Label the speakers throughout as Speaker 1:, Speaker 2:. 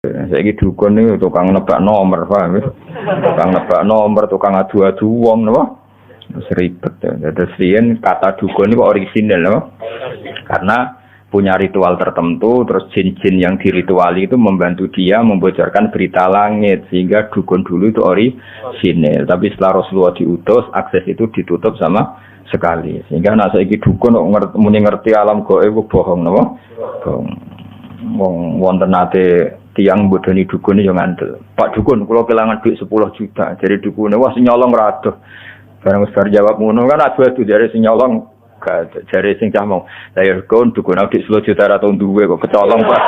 Speaker 1: Saiki dukun niku tukang nebak nomor, paham ya? Tukang nebak nomor, tukang adu-adu wong napa? Seribet. Terus riyen kata dukun niku orisinal napa? Karena punya ritual tertentu, terus jin-jin yang dirituali itu membantu dia membocorkan berita langit, sehingga dukun dulu itu orisinal. Tapi setelah Rasulullah diutus, akses itu ditutup sama sekali. Sehingga nek saiki dukun muni ngerti alam gaib bohong napa? Bohong. Wong wonten nate tiyang bodoni dukun yo ngandel. Pak dukun, kula kelangan duit 10 juta. Jadi dukune wah sing nyolong ra adoh. Barang wis jawab ngono kan adu-adu jare sing nyolong gak jare sing cah mau. Lah yo kon dukun duit 10 juta ra tau duwe kok kecolong Pak.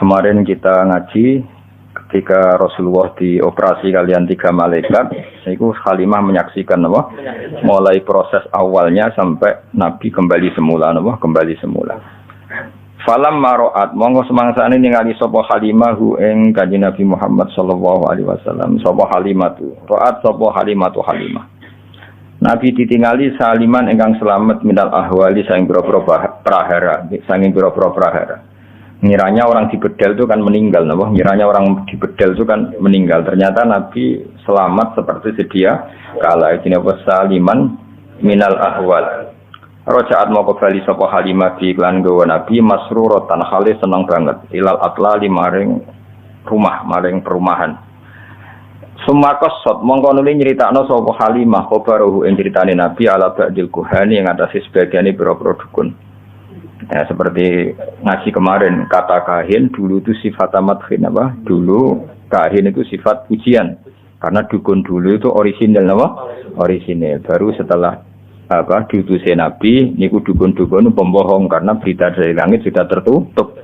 Speaker 1: Kemarin kita ngaji ketika Rasulullah dioperasi kalian 3 malaikat, itu Halimah menyaksikan apa? Mulai proses awalnya sampai Nabi kembali semula, apa? Kembali semula. Falam maroat, monggo semangsane ningali sapa Halimah hu ing Kanjeng Nabi Muhammad sallallahu alaihi wasallam, sapa Halimatu. Roat sapa Halimatu Halimah. Nabi ditingali saliman ingkang selamat minal ahwali saing pira-pira prahara, saking pira-pira prahara. Ngiranya orang di bedel itu kan meninggal, napa? Ngiranya orang di bedel itu kan meninggal. Ternyata Nabi selamat seperti sedia kala iki napa saliman minal ahwal. Rojaat mau kembali sapa Halimah di iklan gawa Nabi masruratan khali seneng banget ilal atlali maring rumah, maring perumahan. Sumakosot mongko nuli nyritakno sapa Halimah khabaruhu ing critane Nabi ala ba'dil kuhani yang atase sebagiane pira-pira dukun. Ya, seperti ngaji kemarin, kata kahin dulu itu sifat madhin apa? Dulu kahin itu sifat pujian. Karena dukun dulu itu orisinal apa? Orisinal. Baru setelah apa? Diutusnya Nabi, niku dukun-dukun pembohong karena berita dari langit sudah tertutup.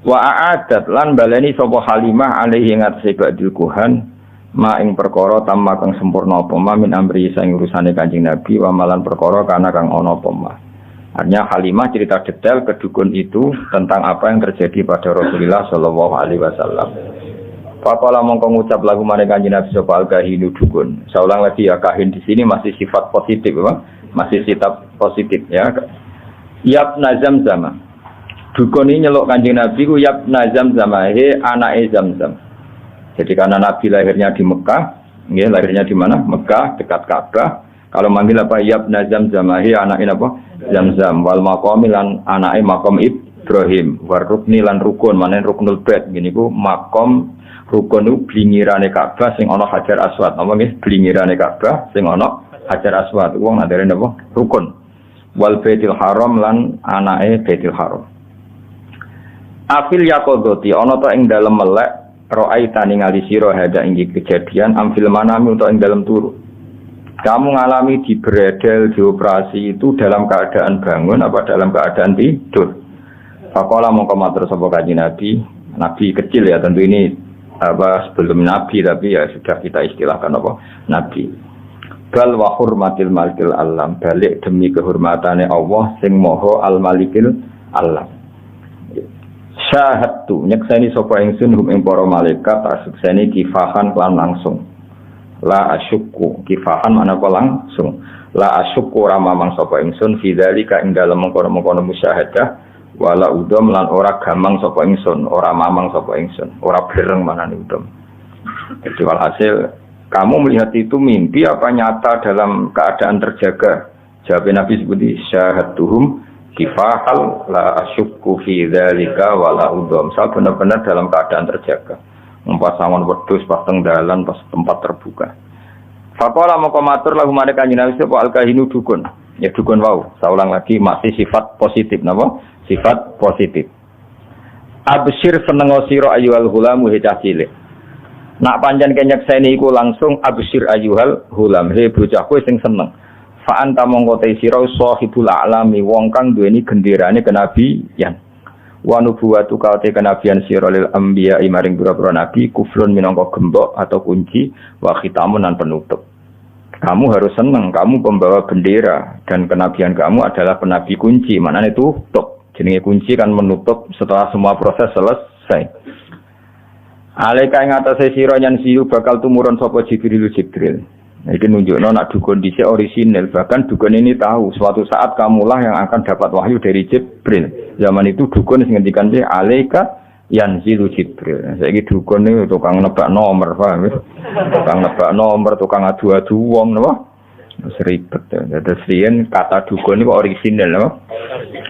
Speaker 1: Wa a'adat lan baleni sapa Halimah alaihi ngatasi ba'dil kuhan ma ing perkara tamma kang sempurna apa ma min amri saing urusane Kanjeng Nabi wa malan perkara kana kang ana apa ma. Artinya Halimah cerita detail ke dukun itu tentang apa yang terjadi pada Rasulullah Shallallahu Alaihi Wasallam. Papalah mongko ngucap lagu mana Kanjeng Nabi sapa al-kahinu dukun. Saya ulang lagi ya, kahin di sini masih sifat positif, apa? Masih sifat positif ya. Yabna Zamzam. Dukun ini nyeluk Kanjeng Nabi ku Yabna Zamzam, he anake Zamzam. Jadi karena Nabi lahirnya di Mekah, ya, lahirnya di mana? Mekah dekat Ka'bah. Kalau manggil apa Yabna Zamzam, he anake apa? Zamzam wal maqami lan anake maqam Ibrahim war rukni lan rukun manen ruknul bait gini ku maqam rukun ku blingirane Ka'bah sing ana Hajar Aswad apa nggih blingirane Ka'bah sing ana Hajar Aswad wong ndare napa rukun wal baitul haram lan anake baitul haram afil yaqodoti ana ta ing dalem melek ra'aita ningali sira hada ing kejadian amfil manami utawa ing dalem turu. Kamu ngalami di bredel, di operasi itu dalam keadaan bangun apa dalam keadaan tidur? Faqala mongko matur sapa Kanjeng Nabi, Nabi kecil ya tentu ini apa sebelum Nabi tapi ya sudah kita istilahkan apa Nabi. Bal wa hurmatil malikil alam, balik demi kehormatane Allah sing Maha al malikil alam. Syahadtu nyekseni sapa ingsun hum ing para malaikat asekseni kifahan lan langsung. La asyukku kifahan mana kok langsung la asyukku ramamang sapa ingsun fi dzalika ing dalem mengkono-mengkono musyahadah wala udom lan ora gamang sapa ingsun ora mamang sapa ingsun ora bereng manane udom. Jadi walhasil kamu melihat itu mimpi apa nyata dalam keadaan terjaga? Jawab Nabi seperti syahadtuhum kifahal la asyukku fi dzalika wala udom. Saya benar-benar dalam keadaan terjaga. Pasangan wedhus pas teng dalan pas tempat terbuka. Faqala moko matur lagu mare Kanjeng Nabi sapa al-kahinu dukun. Ya dukun wau. Saya ulang lagi masih sifat positif napa? Sifat positif. Absyir seneng sira ayyuhal ghulamu hecah cilik. Nak pancen kenyekseni iku langsung absyir ayyuhal ghulam he bocahku sing seneng. Fa anta mongko te sira sahibul alami wong kang duweni genderane kenabiyan. Wa nubuwatu kaute kenabian sira lil anbiya maring pira-pira nabi kufrun minangka gembok atau kunci wa khitamun lan penutup. Kamu harus senang, kamu pembawa bendera dan kenabian kamu adalah penabi kunci. Maknanya tutup. Jenenge kunci kan menutup setelah semua proses selesai. Alaika ing atase sira nyan siyu bakal tumurun sapa Jibril. Nah, iki nunjukno nak dukun dhisik orisinil, bahkan dukun ini tahu suatu saat kamulah yang akan dapat wahyu dari Jibril. Zaman itu dukun sing ngendikan sih alaika yanzilu Jibril. Saiki dukun niku tukang nebak nomor, paham ya? Tukang nebak nomor, tukang adu-adu wong napa? Wis ribet. Terus riyen kata dukun niku orisinil napa?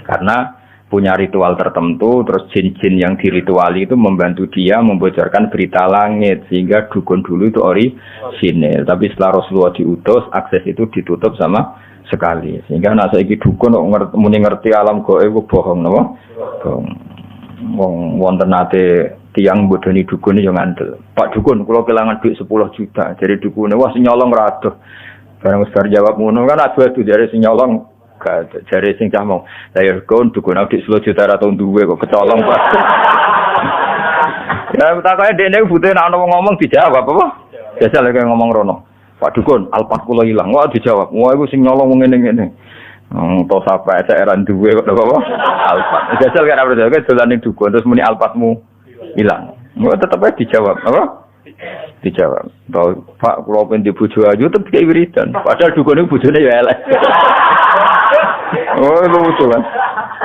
Speaker 1: Karena punya ritual tertentu, terus jin-jin yang dirituali itu membantu dia membocorkan berita langit, sehingga dukun dulu itu orisinil. Tapi setelah Rasulullah diutus, akses itu ditutup sama sekali. Sehingga nak saiki dukun kok ngerti alam gaib bohong napa? Bohong. Wong wonten nate tiyang bodoni dukun yo ngandel. Pak dukun, kula kelangan duit 10 juta. Jadi dukune wah sing nyolong ra adoh. Barang wis jawab ngono kan adu-adu jare sing nyolong jare sing cah mau. Lah ya kon dukun adik 10 juta ra tau duwe kok kecolong Pak. Ya takoke dekne butuh nek ana wong ngomong dijawab apa? Biasa lek ngomong rono. Pak dukun, alpat kula ilang. Wah dijawab. Wah iku sing nyolong ngene-ngene. Toh sampai eran duwe kok apa? Alpat. Jajal kan apa jare dolane dukun terus muni alpatmu ilang. Mau tetep aja dijawab, apa? Dijawab. Pak kula pengen bojo ayu tetep dikai wiridan. Padahal dukune bojone ya elek. Oh, lucu kan.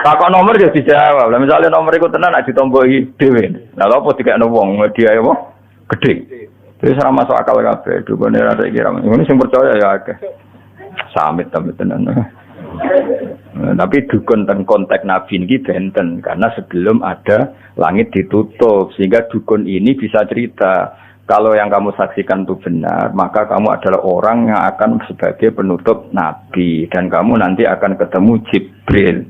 Speaker 1: Takok nomor ya dijawab. Lah misale nomor iku tenan nek ditomboki dhewe. Lah apa dikekno wong media apa? Gedhe. Wis ora masuk akal kabeh. Dukune ra tak kira. Ngono sing percaya ya akeh. Samit tenan. Tapi dukun dan konteks Nabi ini benten karena sebelum ada langit ditutup sehingga dukun ini bisa cerita kalau yang kamu saksikan itu benar maka kamu adalah orang yang akan sebagai penutup Nabi dan kamu nanti akan ketemu Jibril.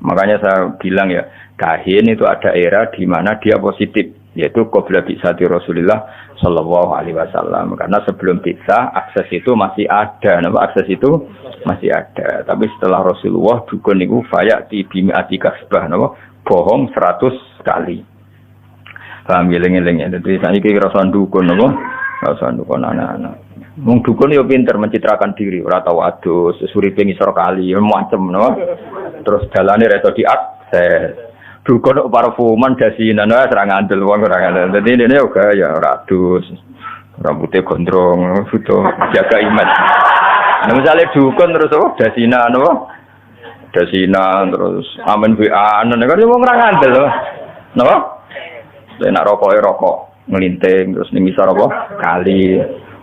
Speaker 1: Makanya saya bilang ya kahin itu ada era di mana dia positif yaitu qabla bi'tsati Rasulullah sallallahu alaihi wasallam karena sebelum bi'tsah akses itu masih ada, akses itu masih ada. Tapi setelah Rasulullah dukun niku fayati bimi'ati kasbah bohong 100 kali. Paham eling-eling. Dadi saiki rasa dukun rasa dukun anak-anak. Wong dukun yo pinter mencitrakan diri, ora tau adus, suripe ngisor kali, macem terus dalane reso diakses. Dukun parfuman dasinan serang andel wong ora ngandel. Dadi dene uga ya radus. Rambutnya gondrong, foto jaga iman. Nah misalnya dukun terus dasinan dasinan terus amen WA kan wong ora ngandel. Napa? Nek rokok ngelinting terus ning ngisor apa? Kali.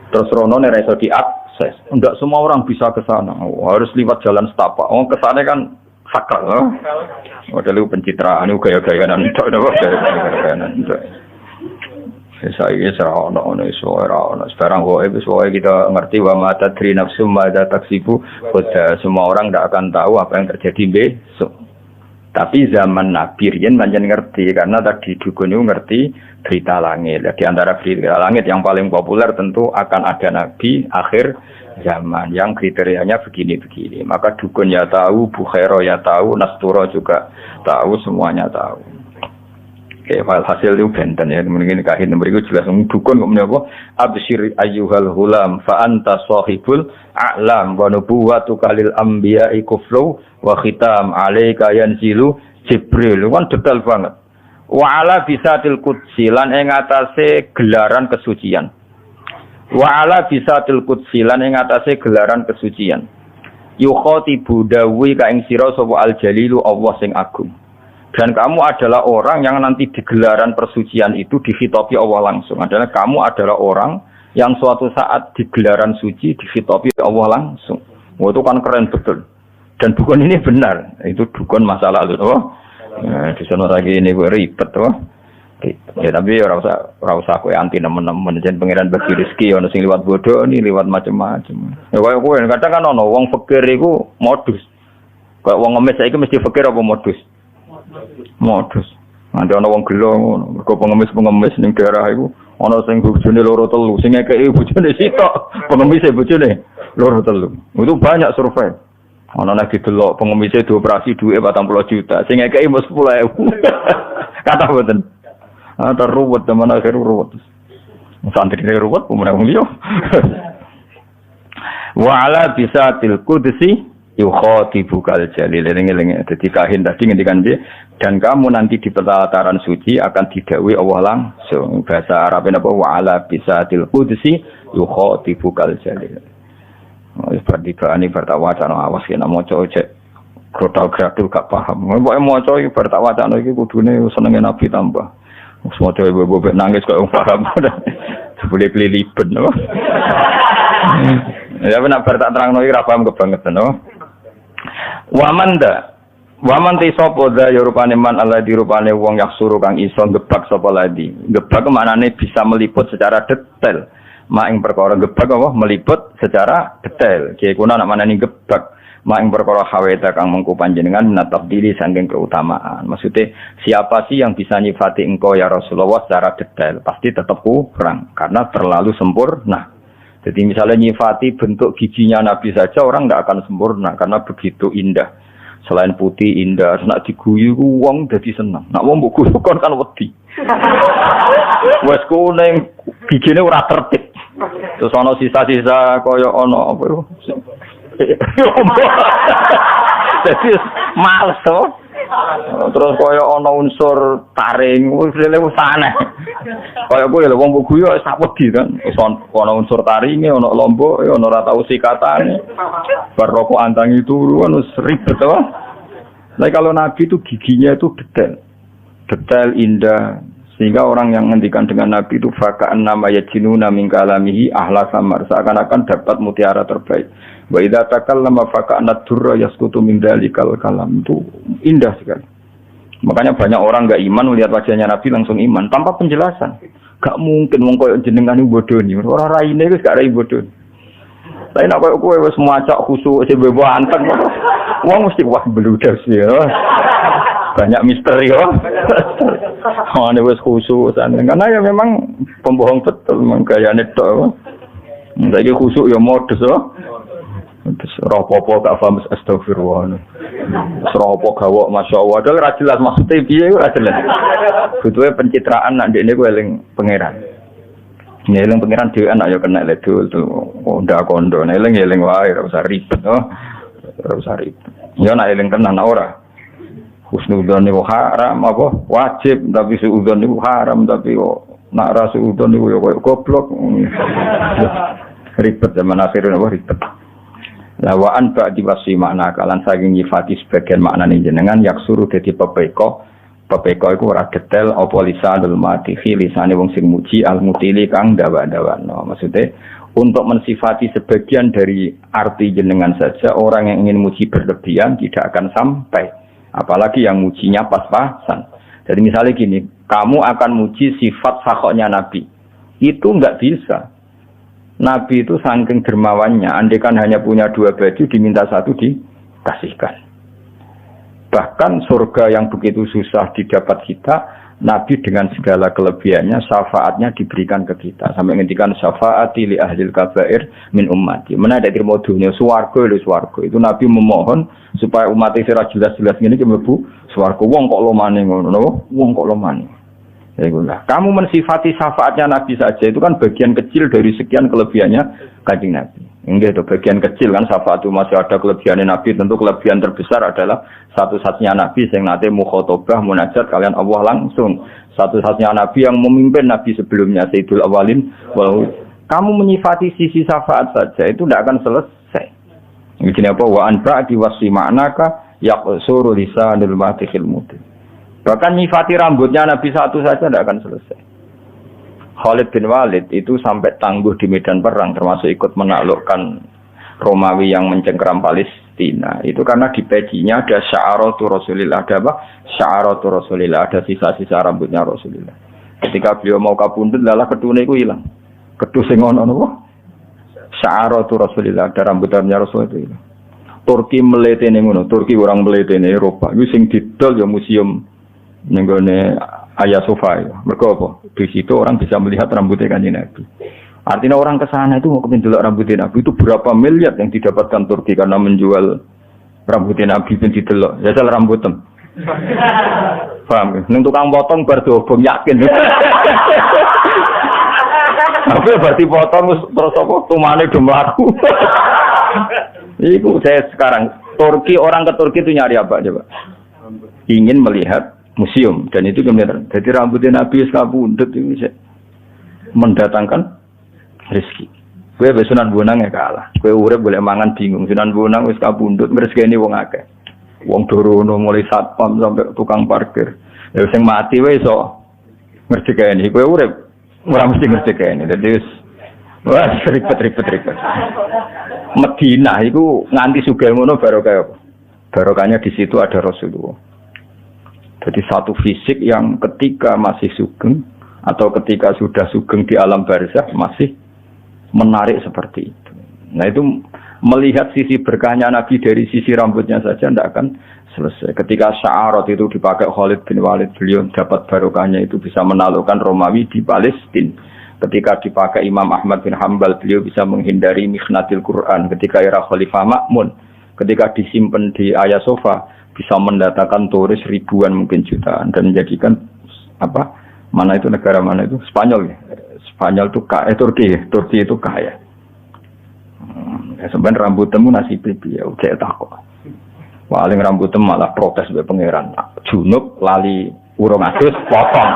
Speaker 1: Terus rono nek iso diakses. Enggak semua orang bisa ke sana. Harus lewat jalan setapak. Oh kesane kan sakral. Model pencitraan itu gaya-gayaan itu gaya-gayaan itu. Saya serah ono suara ono sekarang kita ngerti wa mata tri nafsu mada taksibu semua orang tidak akan tahu apa yang terjadi besok. Tapi zaman Nabi riyen pancen ngerti karena tadi dukun itu ngerti berita langit. Di antara berita langit yang paling populer tentu akan ada Nabi akhir zaman yang kriterianya begini-begini. Maka dukun ya tahu, Bukhairo ya tahu, Nasturo juga tahu, semuanya tahu. Oke, hasil itu benten ya. Mungkin kahin nomor itu jelas dukun kok menapa? Absyir ayyuhal hulam fa anta sahibul a'lam wa nubuwwatuka lil anbiya'i kufru wa khitam alayka yanzilu Jibril. Kan detail banget. Wa ala bisatil qudsi lan ing atase gelaran kesucian. Wa ala bisatil qudsi lan ing atase gelaran kesucian. Yukhatibu dawi ka ing sira sapa al jalilu Allah sing agung. Dan kamu adalah orang yang nanti di gelaran persucian itu dikhitabi Allah langsung. Adalah kamu adalah orang yang suatu saat di gelaran suci dikhitabi Allah langsung. Wah itu kan keren betul. Dan dukun ini benar. Itu dukun masa lalu. Di sana lagi ini gue ribet. Ya tapi ora usah kowe anti nemen-nemen jen pangeran bagi rezeki ono sing liwat bodoh ini liwat macam-macam. Ya koyo kowe kadang kan ono wong fakir iku modus. Kayak wong ngemis saiki mesti fakir apa modus? Modus. Nanti ana wong gelo ngono, mergo pengemis ning daerah iku ana sing bojone loro telu, sing ngekeki bojone sitok, pengemis e bojone loro telu. Itu banyak survei. Ono nek didelok pengemise dioperasi duwe 40 juta, sing ngekeki mos 10.000. Kata mboten. Ruwet teman akhir ruwet. Santri ruwet pemenang liya. Wa ala bisatil qudsi yukhatibukal jalil. Eling-eling dadi kahin tadi ngendikan piye? Dan kamu nanti di pelataran suci akan didhawuhi Allah langsung. Bahasa Arabnya apa? Wa ala bisatil qudsi yukhatibukal jalil. Wis perdibane bertawacana awas kena maca cek grotal-gratul gak paham. Pokoke maca iki bertawacana iki kudune senenge Nabi tambah. Semua ibu-ibu nangis kok paham. Boleh kelilipan no. Ya benar bertak terangno iki ra paham kebangetan no. Waman ti sapa da ya rupane man Allah di rupane wong yaksuru kang iso gebak sapa ladi. Gebak maknane bisa meliput secara detail. Mak ing perkara gebak apa meliput secara detail. Kiye kuna nak manani gebak mak ing perkara haweta kang mengko panjenengan menatapdili saking keutamaan. Maksudnya siapa sih yang bisa nyifati engkau ya Rasulullah secara detail? Pasti tetap kurang karena terlalu sempurna. Jadi misalnya nyifati bentuk giginya Nabi saja orang enggak akan sempurna karena begitu indah. Selain putih indah, nak diguyu wong dadi seneng. Nak wong mbok guyu kan wedi. Wes kuning gigine ora tertib. Terus ana sisa-sisa kaya ana apa yo. Jadi males to. Terus kaya ana unsur taring, wis aneh. Kaya kowe lho wong guyu sak wedi kan. Wis ana unsur taringe, ana lombok, ana ora tau sikatane. Bar rokok antangi turu kan wis ribet to. Nah kalau Nabi itu giginya itu detail. Detail indah. Sehingga orang yang ngendikan dengan Nabi itu faka'an nama yajinuna min kalamihi ahla samar. Seakan-akan dapat mutiara terbaik. Wa idza takallama faka'an ad-durra yasqutu min dzalikal kalam. Itu indah sekali. Makanya banyak orang enggak iman melihat wajahnya Nabi langsung iman tanpa penjelasan. Gak mungkin wong koyo jenengan iki bodoni. Ora raine wis gak rai bodoni. Tapi nek kowe wis maca khusuk sing bebo anteng. Wong mesti wah beludas ya. Banyak misteri ya. Oh, ini wes khusuk karena ya memang pembohong betul memang gayane tok. Saiki khusuk ya modus oh. Terus ropopo gak paham astagfirullah. Seropo gawok masyaallah. Dal ra jelas maksude piye ora jelas. Butuhe pencitraan nak ndekne ku eling pangeran. Eling pangeran dhewe anak ya kena ledul tuh. Ndak kondo eling wae ora usah ribet oh. Ora usah ribet. Ya nak eling tenan ora. Husnudzon niku haram apa wajib tapi suudzon niku haram tapi kok nak ra suudzon niku ya koyo goblok. Ribet zaman akhir napa ribet. Lawaan ba'di wasi makna kalan saking nyifati sebagian maknane jenengan yaksuru dadi pepeko. Pepeko iku ora detail apa lisanul matihi lisane wong sing muji al mutili kang dawa-dawano. Maksudnya untuk mensifati sebagian dari arti jenengan saja orang yang ingin muji berlebihan tidak akan sampai. Apalagi yang mujinya pas-pasan. Jadi misalnya gini, kamu akan muji sifat sakhoknya Nabi. Itu enggak bisa. Nabi itu saking dermawannya, andaikan hanya punya 2 baju, diminta 1 dikasihkan. Bahkan surga yang begitu susah didapat kita, Nabi dengan segala kelebihannya, syafaatnya diberikan ke kita. Sampai ngendikan syafaati li ahlil kabair min ummati. Mana ada terima dunia, swarga lho swarga. Itu Nabi memohon supaya umat Israel jelas-jelas ngene iki mlebu swarga. Wong kok lomane ngono napa? Wong kok lomane. Ya itulah. Kamu mensifati syafaatnya Nabi saja itu kan bagian kecil dari sekian kelebihannya Kanjeng Nabi. Enggak itu bagian kecil kan syafaat itu masih ada kelebihan Nabi. Tentu kelebihan terbesar adalah satu-satunya Nabi yang nanti mukhotobah munajat kalian Allah langsung. Satu-satunya Nabi yang memimpin Nabi sebelumnya Sayyidul Awalin. Kamu menyifati sisi syafaat saja itu tidak akan selesai. Begini apa wa anba diwasi maknaka yaqsuru lisanul matihil mudin. Bahkan nyifati rambutnya Nabi satu saja tidak akan selesai. Khalid bin Walid itu sampai tangguh di medan perang termasuk ikut menaklukkan Romawi yang mencengkeram Palestina. Itu karena di pecinya ada sya'aratu Rasulillah, ada apa? Sya'aratu Rasulillah, ada sisa-sisa rambutnya Rasulillah. Ketika beliau mau kapundhut lalah ketune iku ilang. Ketu sing ono napa? Sya'aratu Rasulillah, ada rambutnya Rasul itu ilang. Turki meletene ngono, Turki orang meletene Eropa. Iku sing didol ya museum ning gone Hagia Sophia. Mergo apa? Di situ orang bisa melihat rambutnya Kanjeng Nabi. Artinya orang ke sana itu mau kepin delok rambutnya Nabi itu berapa miliar yang didapatkan Turki karena menjual Rambutnya Nabi ben didelok. Ya salah rambutem. Paham? Ning tukang potong bar dobong yakin. Tapi berarti potong terus apa tumane do mlaku. Iku saya sekarang Turki, orang ke Turki itu nyari apa coba? Ingin melihat museum dan itu kemudian jadi rambutnya Nabi kabundut itu bisa mendatangkan rezeki. Kowe wis Sunan Bonang ya kalah. Kowe urip golek mangan bingung. Sunan Bonang wis kabundut rezekine wong akeh. Wong dorono mulai satpam sampai tukang parkir. Ya sing mati wae iso ngerjekeni. Kowe urip ora mesti ngerjekeni. Dadi wis wah ribet. Madinah iku nganti sugih ngono barokah. Barokahnya di situ ada Rasulullah. Jadi satu fisik yang ketika masih sugeng atau ketika sudah sugeng di alam barzakh masih menarik seperti itu. Nah itu melihat sisi berkahnya Nabi dari sisi rambutnya saja tidak akan selesai. Ketika sya'arat itu dipakai Khalid bin Walid, beliau dapat barokahnya itu bisa menaklukkan Romawi di Palestina. Ketika dipakai Imam Ahmad bin Hambal, beliau bisa menghindari mikhnatil Quran. Ketika era Khalifah Ma'mun, ketika disimpan di Hagia Sophia, bisa mendatangkan turis ribuan mungkin jutaan dan menjadikan apa? Mana itu negara mana itu? Spanyol ya. Spanyol itu kaya, Turki itu kaya. Sebenarnya rambut temu nasib ya udah takut. Paling rambut temu malah protes be pangeran. Junub lali urung adus potong.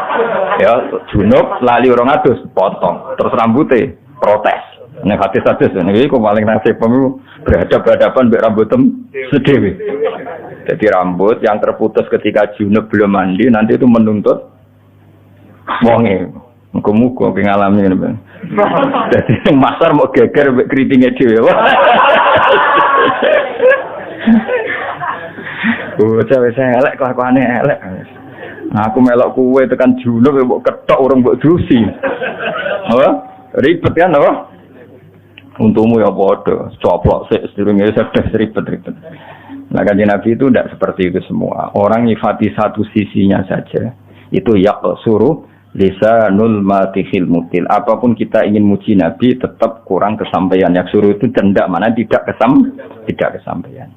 Speaker 1: Ya, junub lali urung adus potong. Terus rambutnya protes. Nek hadis-hadis ini kok paling nasib temu berhadapan be rambut temu sedewi. Jadi rambut yang terputus ketika junub belum mandi nanti itu menuntut wonge. Muga-muga ngalami ngene. Dadi sing masar mau geger mek kritinge dhewe. Wis elek kelakuane elek. Nah, aku melok kuwe tekan junub mbok ketok urung mbok drusi. Apa? Ribet kan apa? Untukmu ya padha, coplok sik sedurunge sedes ribet-ribet. Nah, Kanjeng Nabi itu tidak seperti itu semua. Orang nyifati satu sisinya saja. Itu yaqsuru lisanul matihil mutil. Apapun kita ingin muji Nabi tetap kurang kesampaian. Yang suruh itu cendak mana tidak kesampaian.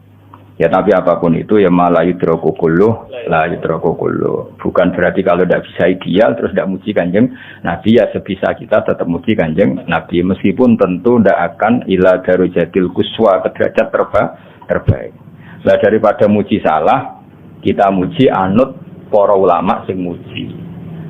Speaker 1: Ya tapi apapun itu ya malah yudroku kulluh la yudroku kulluh. Bukan berarti kalau tidak bisa ideal terus tidak muji Kanjeng Nabi ya sebisa kita tetap muji Kanjeng Nabi meskipun tentu tidak akan ila darujatil kuswa ke derajat terbaik. Lah daripada muji salah kita muji anut para ulama sing muji.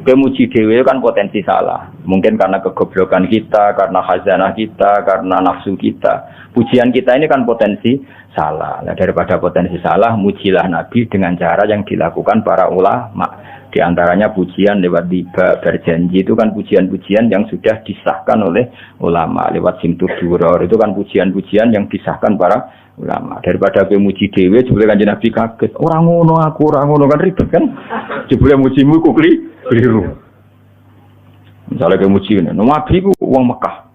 Speaker 1: Kemuji dewe kan potensi salah. Mungkin karena kegoblokan kita, karena khazanah kita, karena nafsu kita. Pujian kita ini kan potensi salah. Nah, daripada potensi salah, mujilah Nabi dengan cara yang dilakukan para ulama. Di antaranya pujian lewat tiba berjanji itu kan pujian-pujian yang sudah disahkan oleh ulama. Lewat simtur duror itu kan pujian-pujian yang disahkan para ulama. Daripada kemuji dewe, jebule Kanjeng Nabi kaget. Orang ngono kan ribet kan? Jebule mujimu kukli. Keliru. Misalnya kayak muji ini, Nabi ku uang Mekah.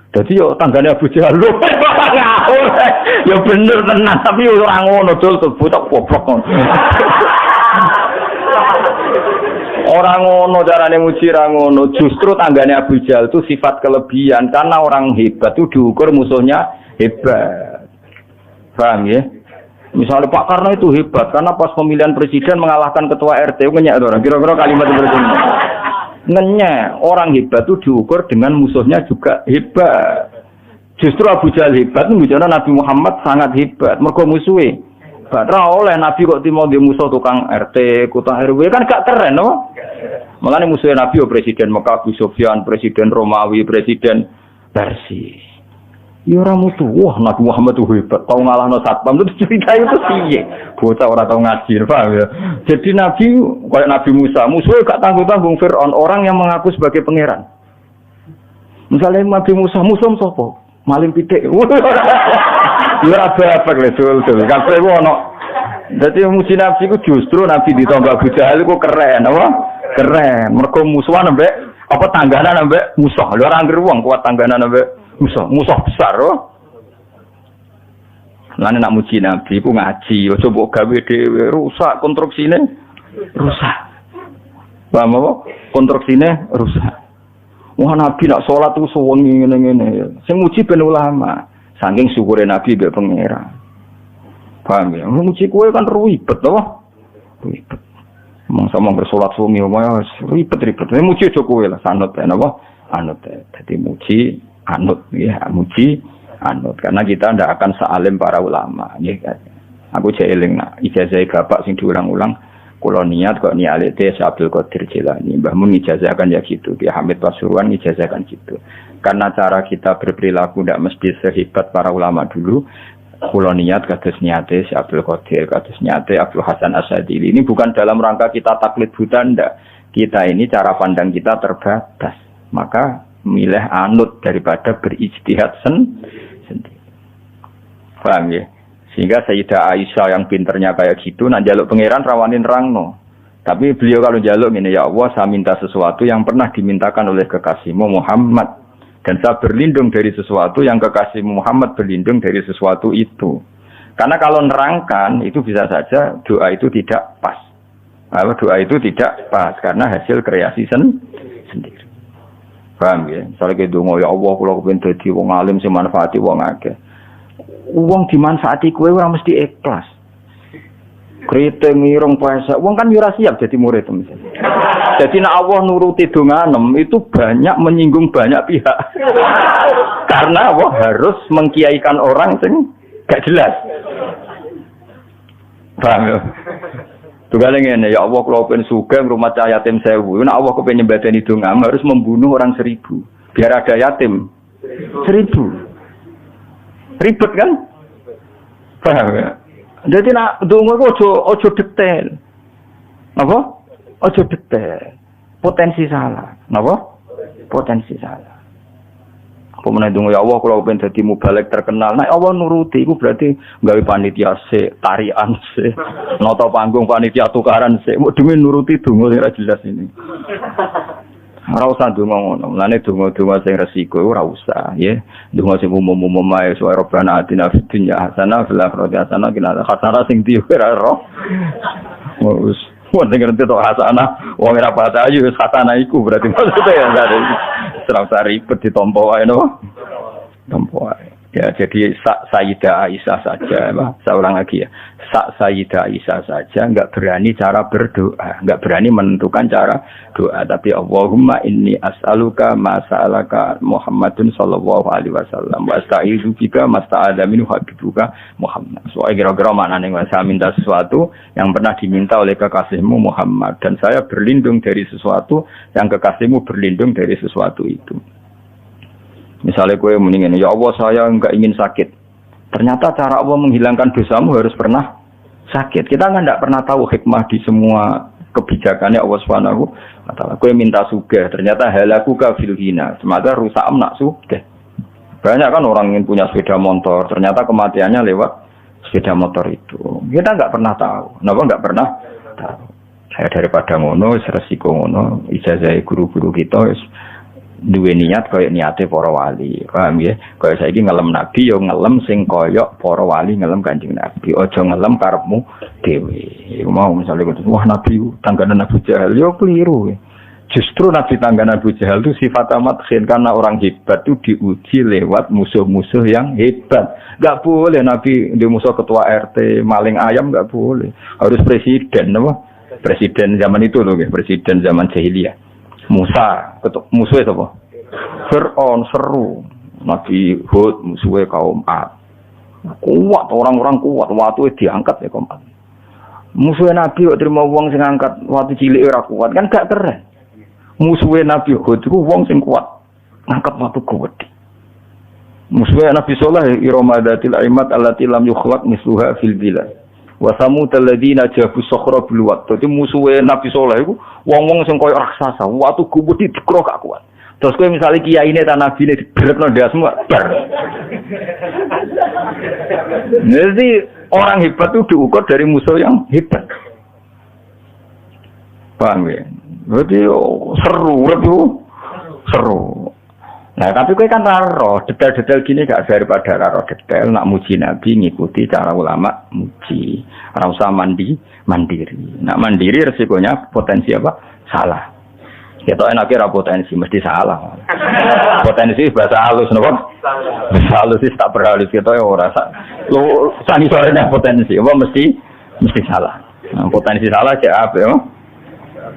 Speaker 1: Jadi yo tanggane Abu Jahal lho. Ya bener tenan, tapi orang ngono dol butak goblok. Orang ngono carane muji ra ngono. Justru tanggane Abu Jahal itu sifat kelebihan karena orang hebat itu diukur musuhnya hebat. Paham ya? Misalnya Pak Karno itu hebat karena pas pemilihan presiden mengalahkan ketua RT ngenyek orang kira-kira kalimat seperti ini. Ngenyek orang hebat itu diukur dengan musuhnya juga hebat. Justru Abu Jahal hebat itu bicara Nabi Muhammad sangat hebat. Mergo musuhe. Padahal oleh Nabi kok timo di musuh tukang RT, tukang RW kan gak keren no? Makanya musuhnya Nabi presiden Mekah Abu Sufyan, presiden Romawi, presiden Persia. Ya orang mutu, wah Nabi Muhammad itu hebat, tahu ngalahno satpam itu cerita itu piye. Bocah ora tahu ngaji, paham ya. Jadi Nabi kayak Nabi Musa, musuhnya gak tanggung-tanggung Fir'aun, orang yang mengaku sebagai pangeran. Misalnya Nabi Musa, musuh sapa? Maling pitik. Ya apa-apa lesul, kabeh ono. Dadi muji Nabi ku justru Nabi ditambah Abu Jahal iku keren, apa? Keren. Mergo musuhan ambek apa tangganan ambek musuh. Lho ora anggere wong kuat tangganan ambek musuh besar oh. Lan nek muji Nabi ku ngaji, aja mbok gawe dhewe rusak konstruksine. Rusak. Paham apa? Konstruksine rusak. Wah Nabi nak salat ku suwengi ngene-ngene. Sing muji ben ulama. Saking syukure Nabi mbek pangeran. Paham ya? Muji kowe kan ribet to. Ribet. Sama bersolat suami ribet-ribet. Muji aja kowe lah sanut napa? Anut. Dadi muji anut ya, muji anut. Karena kita ndak akan sealim para ulama nggih. Aku jeeling nak ijazah bapak sing diulang-ulang kula niat kok nialite Abdul Qadir Jilani. Mbah Mun ijazahkan ya gitu, Ki Hamid Pasuruan ijazahkan gitu. Karena cara kita berperilaku ndak mesti sehebat para ulama dulu. Kula niat kados niate Abdul Qadir, kados niate Abdul Hasan Asyadili. Ini bukan dalam rangka kita taklid buta ndak. Kita ini cara pandang kita terbatas. Maka milih anut daripada berijtihad sendiri. Paham ya? Sehingga Sayyidah Aisyah yang pinternya kayak gitu, nak jaluk pangeran rawanin rangno. Tapi beliau kalau jaluk ini, ya Allah, saya minta sesuatu yang pernah dimintakan oleh kekasihmu Muhammad. Dan saya berlindung dari sesuatu yang kekasihmu Muhammad berlindung dari sesuatu itu. Karena kalau nerangkan, itu bisa saja doa itu tidak pas. Doa itu tidak pas, karena hasil kreasi sendiri. Paham ya? Misalnya kayak dongo, ya Allah, kalau kepengen dadi wong alim sing manfaati wong akeh. Wong dimanfaati kowe ora mesti ikhlas. Kriting irung puasa, wong kan ora siap jadi murid misalnya. Jadi nek Allah nuruti donganem itu banyak menyinggung banyak pihak. Karena Allah harus mengkiaikan orang sing gak jelas. Paham ya? Tugale ngene, ya Allah kula pengen sugih rumah yatim 1000. Nek Allah kepengin nyembadani dongam harus membunuh orang 1000 biar ada yatim 1000. Ribet kan? Paham ya? Jadi nak donga iku aja detail. Napa? Aja detail. Potensi salah. Napa? Potensi salah. Pemenang donga ya Allah kalau pengen dadi mubalek terkenal. Nah Allah nuruti iku berarti gawe panitia sik, tarian sik, nata panggung panitia tukaran sik. Mau demi nuruti donga ora jelas ini. Ora usah donga ngono. Lane donga-donga sing resiko ora usah, ya. Donga sing umum-umum ae suwe Rabbana atina fid dunya hasanah fil akhirati hasanah qina adzabannar sing diukir ora. Wis wong sing ngerti tok hasanah, wong ora baca ayu wis hasanah iku berarti maksudnya ya dari serang ribet ditompo wae no. Tompo wae. Ya jadi Sayyidah Aisyah saja, saya ulang lagi ya. Sayyidah Aisyah saja enggak berani cara berdoa, enggak berani menentukan cara doa, tapi Allahumma inni as'aluka ma sa'alaka Muhammadun sallallahu alaihi wasallam wa asta'izu bika masta'adza minhu habibuka Muhammad. Soalnya kira-kira maknane saya minta sesuatu yang pernah diminta oleh kekasihmu Muhammad dan saya berlindung dari sesuatu yang kekasihmu berlindung dari sesuatu itu. Misalnya kowe mendingin, ya Allah saya enggak ingin sakit. Ternyata cara Allah menghilangkan dosamu harus pernah sakit. Kita kan enggak pernah tahu hikmah di semua kebijakannya Allah Subhanahu wa taala. Kowe minta sugih, ternyata halakuka fil hina. Semata rusak nak sugih. Banyak kan orang ingin punya sepeda motor, ternyata kematiannya lewat sepeda motor itu. Kita enggak pernah tahu. Napa enggak pernah tahu. Saya daripada ngono, resiko ngono, ijazah guru-guru kita duwe niat kaya niate para wali. Paham ya? Kaya saiki ngelem nabi yo ngelem sing kaya para wali ngelem Kanjeng Nabi. Aja ngelem karepmu dhewe. Iku mau misale wah nabi tangganan Abu Jahal yo keliru. Justru nabi tangganan Abu Jahal itu sifat amat khin karena orang hebat itu diuji lewat musuh-musuh yang hebat. Enggak boleh nabi di musuh ketua RT maling ayam enggak boleh. Harus presiden apa? Presiden zaman itu loh, presiden zaman jahiliyah. Musa, musuhnya apa? Fir'aun seru, Nabi Hud musuhnya kaum Ad. Kuat, orang-orang kuat, waktu diangkat ya kaum Ad. Musuhnya Nabi terima uang sing angkat, waktu cilik ora kuat kan gak keren. Musuhnya Nabi Hud itu uang sing kuat, angkat waktu kuat. Musuhnya Nabi Saleh iramadatil aimat allati lam yukhlaq misluha fil bilad. Wa samud alladziina jabu sakhra bil wat. Dadi musuhe Nabi Saleh iku wong-wong sing koyo raksasa, watu gumudi dikrok gak kuat. Terus kowe misale kiyaine ta nabine dibretno ndasmu bar. Jadi orang hebat itu diukur dari musuh yang hebat. Paham ya? Jadi seru itu seru. Nah, tapi kowe kan roh detail-detail gini gak daripada roh detail nak muji Nabi ngikuti cara ulama muji. Ora usah mandiri. Nak mandiri resikonya potensi apa? Salah. Kita enaknya potensi mesti salah. Potensi bahasa halus napa? Bahasa halus sih tak berhalus kita ya ora. Lu sani sorenya potensi apa mesti salah. Nah, potensi salah cek apa ya?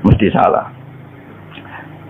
Speaker 1: Mesti salah.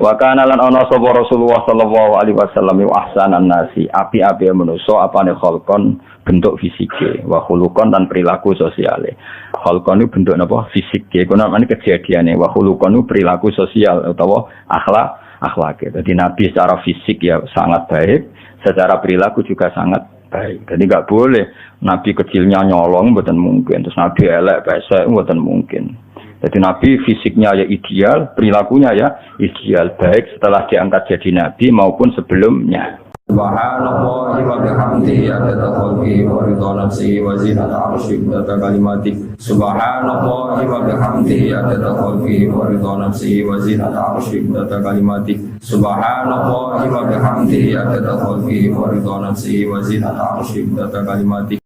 Speaker 1: Wa kana lan ana sapa Rasulullah sallallahu alaihi wasallam wa ahsanan nasi api-api manusa apane kholqon bentuk fisike wa khuluqon dan perilaku sosiale. Kholqon itu bentuk napa fisike kono maknane kejadiane wa khuluqon itu perilaku sosial utawa akhlak. Jadi Nabi secara fisik ya sangat baik, secara perilaku juga sangat baik. Jadi enggak boleh Nabi kecilnya nyolong mboten mungkin, terus Nabi elek pesek mboten mungkin. Jadi Nabi fisiknya ya ideal, perilakunya ya ideal, baik setelah diangkat jadi Nabi maupun sebelumnya. Subhanallah wa bihamdihi adada khalqihi wa ridha nafsihi wa zinata arsyihi wa kalimatihi. Subhanallah wa bihamdihi adada khalqihi wa ridha nafsihi wa zinata arsyihi wa kalimatihi. Subhanallah wa bihamdihi adada khalqihi wa ridha nafsihi wa zinata arsyihi wa kalimatihi.